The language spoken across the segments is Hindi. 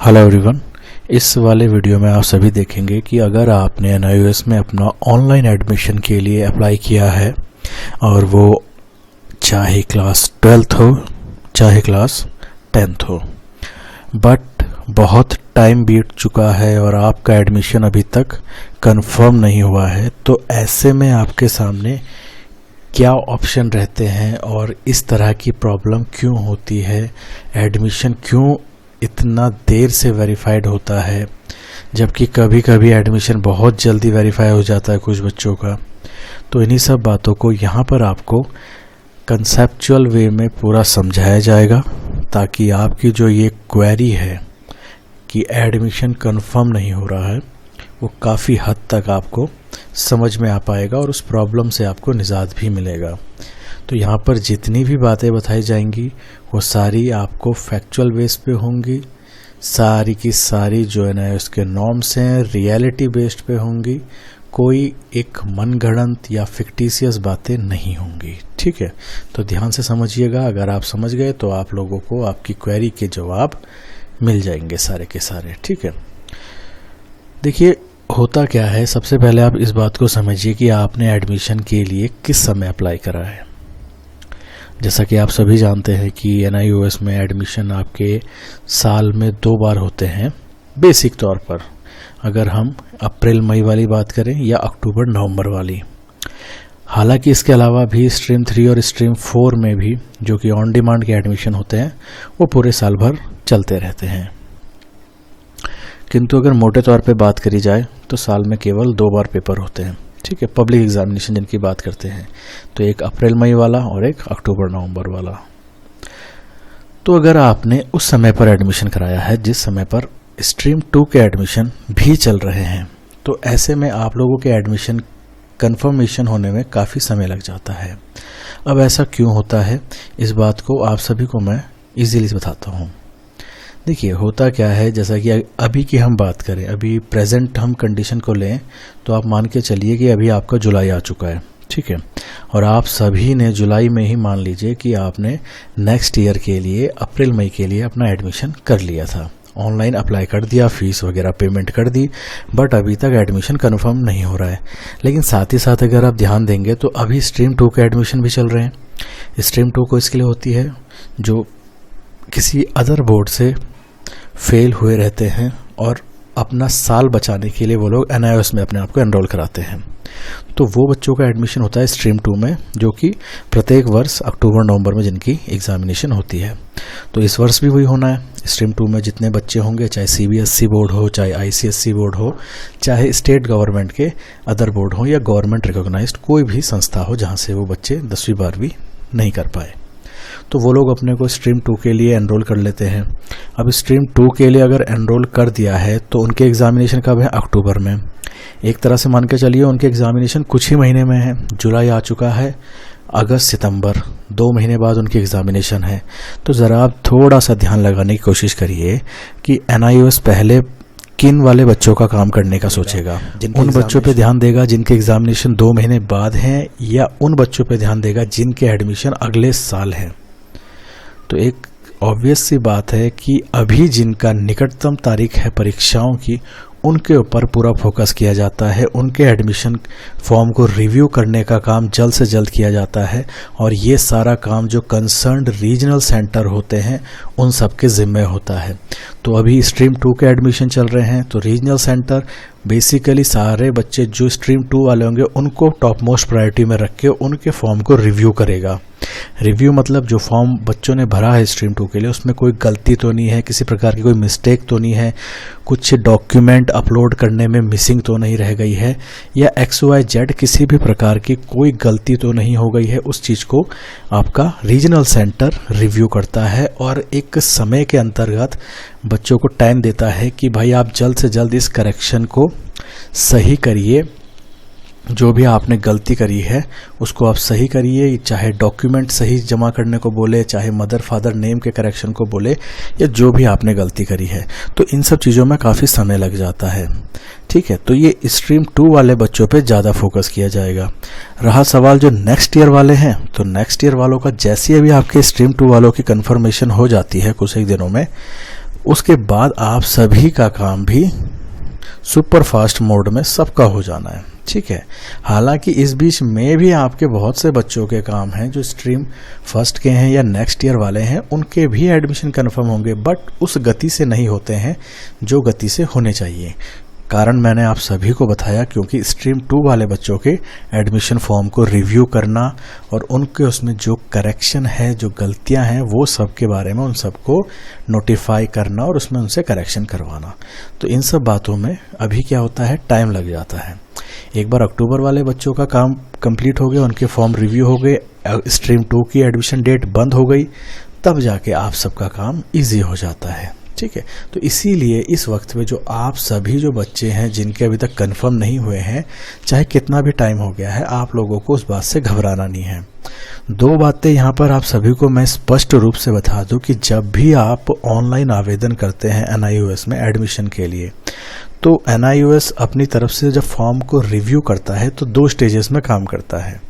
हेलो एवरीवन, इस वाले वीडियो में आप सभी देखेंगे कि अगर आपने NIOS में अपना ऑनलाइन एडमिशन के लिए अप्लाई किया है और वो चाहे क्लास 12th हो चाहे क्लास 10th हो, बट बहुत टाइम बीत चुका है और आपका एडमिशन अभी तक कंफर्म नहीं हुआ है, तो ऐसे में आपके सामने क्या ऑप्शन रहते हैं और इस तरह की प्रॉब्लम क्यों होती है, एडमिशन क्यों इतना देर से वेरीफाइड होता है, जबकि कभी कभी एडमिशन बहुत जल्दी वेरीफाई हो जाता है कुछ बच्चों का। तो इन्हीं सब बातों को यहाँ पर आपको कंसेप्चुअल वे में पूरा समझाया जाएगा, ताकि आपकी जो ये क्वेरी है कि एडमिशन कंफर्म नहीं हो रहा है, वो काफ़ी हद तक आपको समझ में आ पाएगा और उस प्रॉब्लम से आपको निजात भी मिलेगा। तो यहाँ पर जितनी भी बातें बताई जाएंगी वो सारी आपको फैक्चुअल बेस पे होंगी, सारी की सारी जो है ना उसके नॉर्म्स हैं रियलिटी बेस्ड पे होंगी, कोई एक मनगढ़ंत या फिक्टिशियस बातें नहीं होंगी। ठीक है, तो ध्यान से समझिएगा। अगर आप समझ गए तो आप लोगों को आपकी क्वेरी के जवाब मिल जाएंगे सारे के सारे। ठीक है, देखिए होता क्या है, सबसे पहले आप इस बात को समझिए कि आपने एडमिशन के लिए किस समय अप्लाई करा है। जैसा कि आप सभी जानते हैं कि NIOS में एडमिशन आपके साल में 2 बार होते हैं बेसिक तौर पर, अगर हम अप्रैल मई वाली बात करें या अक्टूबर नवंबर वाली। हालांकि इसके अलावा भी स्ट्रीम 3 और स्ट्रीम 4 में भी जो कि ऑन डिमांड के एडमिशन होते हैं वो पूरे साल भर चलते रहते हैं, किंतु अगर मोटे तौर पे बात करी जाए तो साल में केवल 2 बार पेपर होते हैं। ठीक है, पब्लिक एग्जामिनेशन जिनकी बात करते हैं, तो एक अप्रैल मई वाला और एक अक्टूबर नवंबर वाला। तो अगर आपने उस समय पर एडमिशन कराया है जिस समय पर स्ट्रीम 2 के एडमिशन भी चल रहे हैं, तो ऐसे में आप लोगों के एडमिशन कंफर्मेशन होने में काफ़ी समय लग जाता है। अब ऐसा क्यों होता है, इस बात को आप सभी को मैं इजीली बताता हूँ। देखिए होता क्या है, जैसा कि अभी की हम बात करें, अभी प्रेजेंट हम कंडीशन को लें तो आप मान के चलिए कि अभी आपका जुलाई आ चुका है। ठीक है, और आप सभी ने जुलाई में ही मान लीजिए कि आपने नेक्स्ट ईयर के लिए अप्रैल मई के लिए अपना एडमिशन कर लिया था, ऑनलाइन अप्लाई कर दिया, फीस वगैरह पेमेंट कर दी, बट अभी तक एडमिशन कंफर्म नहीं हो रहा है। लेकिन साथ ही साथ अगर आप ध्यान देंगे तो अभी स्ट्रीम 2 के एडमिशन भी चल रहे हैं। स्ट्रीम 2 को इसके लिए होती है जो किसी अदर बोर्ड से फेल हुए रहते हैं और अपना साल बचाने के लिए वो लोग NIOS में अपने आप को एनरोल कराते हैं। तो वो बच्चों का एडमिशन होता है स्ट्रीम 2 में, जो कि प्रत्येक वर्ष अक्टूबर नवंबर में जिनकी एग्जामिनेशन होती है। तो इस वर्ष भी वही होना है। स्ट्रीम 2 में जितने बच्चे होंगे, चाहे CBSE बोर्ड हो, चाहे ICSE बोर्ड हो, चाहे स्टेट गवर्नमेंट के अदर बोर्ड हो या गवर्नमेंट रिकॉग्नाइज्ड कोई भी संस्था हो जहाँ से वो बच्चे 10वीं 12वीं नहीं कर पाए, तो वो लोग अपने को स्ट्रीम 2 के लिए एनरोल कर लेते हैं। अब स्ट्रीम 2 के लिए अगर एनरोल कर दिया है तो उनके एग्जामिनेशन कब है, अक्टूबर में। एक तरह से मान के चलिए उनके एग्जामिनेशन कुछ ही महीने में है, जुलाई आ चुका है, अगस्त सितंबर 2 महीने बाद उनकी एग्जामिनेशन है। तो ज़रा आप थोड़ा सा ध्यान लगाने की कोशिश करिए कि NIOS पहले किन वाले बच्चों का काम करने का सोचेगा। उन बच्चों पे ध्यान देगा जिनके एग्जामिनेशन 2 महीने बाद हैं, या उन बच्चों पे ध्यान देगा जिनके एडमिशन अगले साल हैं। तो एक ऑब्वियस सी बात है कि अभी जिनका निकटतम तारीख है परीक्षाओं की, उनके ऊपर पूरा फोकस किया जाता है, उनके एडमिशन फॉर्म को रिव्यू करने का काम जल्द से जल्द किया जाता है, और ये सारा काम जो कंसर्न्ड रीजनल सेंटर होते हैं उन सब के ज़िम्मे होता है। तो अभी स्ट्रीम 2 के एडमिशन चल रहे हैं, तो रीजनल सेंटर बेसिकली सारे बच्चे जो स्ट्रीम 2 वाले होंगे उनको टॉप मोस्ट प्रायोरिटी में रख के उनके फॉर्म को रिव्यू करेगा। रिव्यू मतलब जो फॉर्म बच्चों ने भरा है स्ट्रीम 2 के लिए उसमें कोई गलती तो नहीं है, किसी प्रकार की कोई मिस्टेक तो नहीं है, कुछ डॉक्यूमेंट अपलोड करने में मिसिंग तो नहीं रह गई है, या XYZ किसी भी प्रकार की कोई गलती तो नहीं हो गई है। उस चीज़ को आपका रीजनल सेंटर रिव्यू करता है और एक समय के अंतर्गत बच्चों को टाइम देता है कि भाई आप जल्द से जल्द इस करेक्शन को सही करिए, जो भी आपने गलती करी है उसको आप सही करिए, चाहे डॉक्यूमेंट सही जमा करने को बोले, चाहे मदर फादर नेम के करेक्शन को बोले, या जो भी आपने गलती करी है। तो इन सब चीज़ों में काफ़ी समय लग जाता है। ठीक है, तो ये स्ट्रीम 2 वाले बच्चों पे ज़्यादा फोकस किया जाएगा। रहा सवाल जो नेक्स्ट ईयर वाले हैं, तो नेक्स्ट ईयर वालों का जैसे अभी आपके स्ट्रीम 2 वालों की कंफर्मेशन हो जाती है कुछ एक दिनों में, उसके बाद आप सभी का काम भी सुपर फास्ट मोड में सबका हो जाना है, ठीक है। हालांकि इस बीच में भी आपके बहुत से बच्चों के काम हैं जो स्ट्रीम फर्स्ट के हैं या नेक्स्ट ईयर वाले हैं, उनके भी एडमिशन कंफर्म होंगे, बट उस गति से नहीं होते हैं जो गति से होने चाहिए। कारण मैंने आप सभी को बताया, क्योंकि स्ट्रीम 2 वाले बच्चों के एडमिशन फॉर्म को रिव्यू करना और उनके उसमें जो करेक्शन है, जो गलतियां हैं, वो सब के बारे में उन सबको नोटिफाई करना और उसमें उनसे करेक्शन करवाना। तो इन सब बातों में अभी क्या होता है, टाइम लग जाता है। एक बार अक्टूबर वाले बच्चों का काम कंप्लीट हो गया, उनके फॉर्म रिव्यू हो गए, स्ट्रीम 2 की एडमिशन डेट बंद हो गई, तब जाके आप सबका काम ईजी हो जाता है, ठीक है। तो इसीलिए इस वक्त में जो आप सभी जो बच्चे हैं जिनके अभी तक कंफर्म नहीं हुए हैं, चाहे कितना भी टाइम हो गया है, आप लोगों को उस बात से घबराना नहीं है। 2 बातें यहाँ पर आप सभी को मैं स्पष्ट रूप से बता दूं कि जब भी आप ऑनलाइन आवेदन करते हैं NIOS में एडमिशन के लिए, तो NIOS अपनी तरफ से जब फॉर्म को रिव्यू करता है तो 2 स्टेजेस में काम करता है।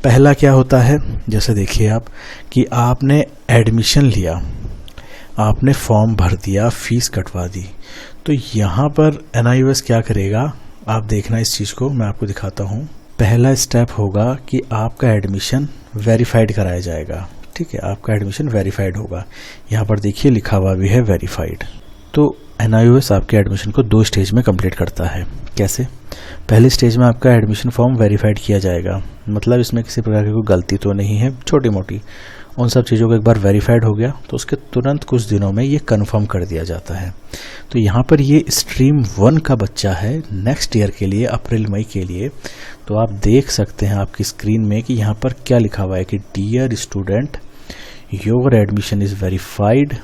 पहला क्या होता है, जैसे देखिए आप कि आपने एडमिशन लिया, आपने फॉर्म भर दिया, फीस कटवा दी, तो यहाँ पर NIOS क्या करेगा, आप देखना इस चीज़ को, मैं आपको दिखाता हूँ। पहला स्टेप होगा कि आपका एडमिशन वेरीफाइड कराया जाएगा, ठीक है। आपका एडमिशन वेरीफाइड होगा, यहाँ पर देखिए लिखा हुआ भी है वेरीफाइड। तो NIOS आपके एडमिशन को 2 स्टेज में कंप्लीट करता है। कैसे? पहले स्टेज में आपका एडमिशन फॉर्म वेरीफाइड किया जाएगा, मतलब इसमें किसी प्रकार की कोई गलती तो नहीं है, छोटी मोटी, उन सब चीज़ों को एक बार वेरीफाइड हो गया तो उसके तुरंत कुछ दिनों में ये कंफर्म कर दिया जाता है। तो यहाँ पर ये स्ट्रीम 1 का बच्चा है नेक्स्ट ईयर के लिए, अप्रैल मई के लिए। तो आप देख सकते हैं आपकी स्क्रीन में कि यहाँ पर क्या लिखा हुआ है कि dear student, your admission is verified,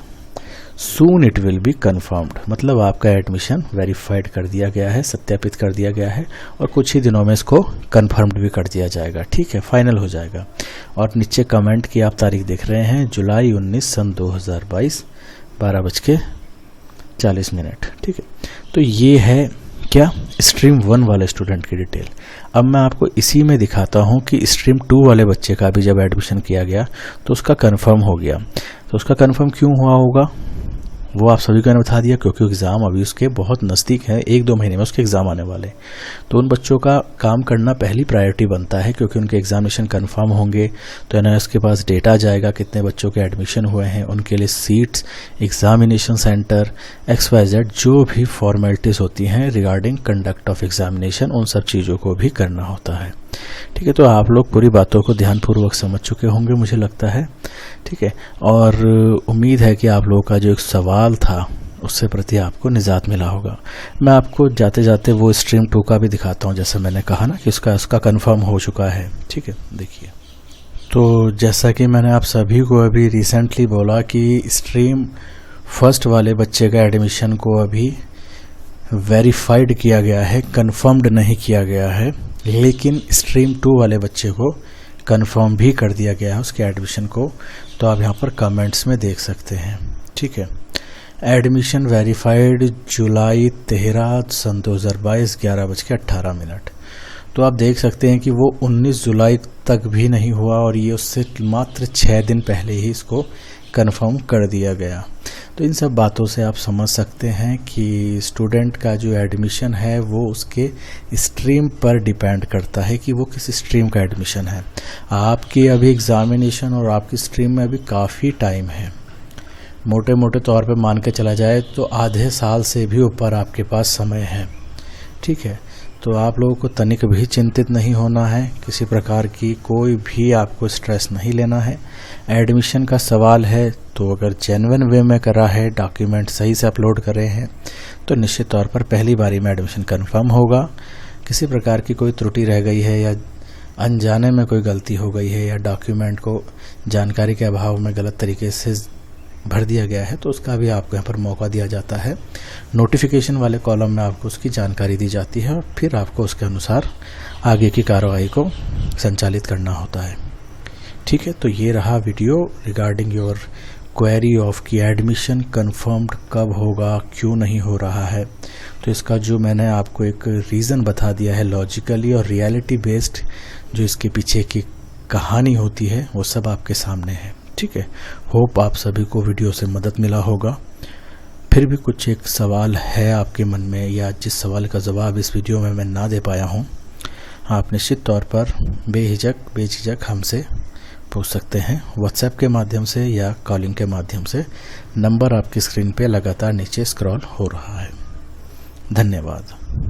soon it will be confirmed. मतलब आपका एडमिशन वेरीफाइड कर दिया गया है, सत्यापित कर दिया गया है और कुछ ही दिनों में इसको कन्फर्म्ड भी कर दिया जाएगा, ठीक है, फाइनल हो जाएगा। और नीचे कमेंट की आप तारीख देख रहे हैं, जुलाई 19 सन 2022 12:40, ठीक है। तो ये है क्या, स्ट्रीम 1 वाले स्टूडेंट की डिटेल। अब मैं आपको इसी में दिखाता हूँ कि स्ट्रीम 2 वाले बच्चे का भी जब एडमिशन किया गया तो उसका कंफर्म हो गया। तो उसका कंफर्म क्यों हुआ होगा वो आप सभी को मैंने बता दिया, क्योंकि एग्ज़ाम अभी उसके बहुत नज़दीक है, 1-2 महीने में उसके एग्ज़ाम आने वाले। तो उन बच्चों का काम करना पहली प्रायोरिटी बनता है, क्योंकि उनके एग्जामिनेशन कंफर्म होंगे तो NIOS के पास डेटा आ जाएगा कितने बच्चों के एडमिशन हुए हैं, उनके लिए सीट्स, एग्जामिनेशन सेंटर, XYZ जो भी फॉर्मेलिटीज़ होती हैं रिगार्डिंग कंडक्ट ऑफ एग्जामिनेशन, उन सब चीज़ों को भी करना होता है, ठीक है। तो आप लोग पूरी बातों को ध्यानपूर्वक समझ चुके होंगे मुझे लगता है, ठीक है। और उम्मीद है कि आप लोगों का जो एक सवाल था उससे प्रति आपको निजात मिला होगा। मैं आपको जाते जाते वो स्ट्रीम 2 का भी दिखाता हूँ, जैसे मैंने कहा ना कि उसका कंफर्म हो चुका है, ठीक है। देखिए, तो जैसा कि मैंने आप सभी को अभी रिसेंटली बोला कि स्ट्रीम फर्स्ट वाले बच्चे का एडमिशन को अभी वेरीफाइड किया गया है, कंफर्म्ड नहीं किया गया है, लेकिन स्ट्रीम 2 वाले बच्चे को कंफर्म भी कर दिया गया है उसके एडमिशन को। तो आप यहाँ पर कमेंट्स में देख सकते हैं, ठीक है। एडमिशन वेरीफाइड जुलाई 13 सन 2022 11:18। तो आप देख सकते हैं कि वो 19 जुलाई तक भी नहीं हुआ और ये उससे मात्र 6 दिन पहले ही इसको कंफर्म कर दिया गया। तो इन सब बातों से आप समझ सकते हैं कि स्टूडेंट का जो एडमिशन है वो उसके स्ट्रीम पर डिपेंड करता है कि वो किस स्ट्रीम का एडमिशन है। आपकी अभी एग्ज़ामिनेशन और आपकी स्ट्रीम में अभी काफ़ी टाइम है, मोटे मोटे तौर पे मान के चला जाए तो आधे साल से भी ऊपर आपके पास समय है, ठीक है। तो आप लोगों को तनिक भी चिंतित नहीं होना है, किसी प्रकार की कोई भी आपको स्ट्रेस नहीं लेना है। एडमिशन का सवाल है तो अगर जेन्युइन वे में करा है, डॉक्यूमेंट सही से अपलोड कर रहे हैं, तो निश्चित तौर पर पहली बारी में एडमिशन कंफर्म होगा। किसी प्रकार की कोई त्रुटि रह गई है या अनजाने में कोई गलती हो गई है या डॉक्यूमेंट को जानकारी के अभाव में गलत तरीके से भर दिया गया है, तो उसका भी आपको यहाँ पर मौका दिया जाता है। नोटिफिकेशन वाले कॉलम में आपको उसकी जानकारी दी जाती है और फिर आपको उसके अनुसार आगे की कार्रवाई को संचालित करना होता है, ठीक है। तो ये रहा video regarding your query of की एडमिशन कंफर्म्ड कब होगा, क्यों नहीं हो रहा है। तो इसका जो मैंने आपको एक रीज़न बता दिया है लॉजिकली और रियलिटी बेस्ड, जो इसके पीछे की कहानी होती है वो सब आपके सामने है, ठीक है। होप आप सभी को वीडियो से मदद मिला होगा। फिर भी कुछ एक सवाल है आपके मन में, या जिस सवाल का जवाब इस वीडियो में मैं ना दे पाया हूँ, आप निश्चित तौर पर बेझिझक हमसे पूछ सकते हैं, व्हाट्सएप के माध्यम से या कॉलिंग के माध्यम से। नंबर आपकी स्क्रीन पे लगातार नीचे स्क्रॉल हो रहा है। धन्यवाद।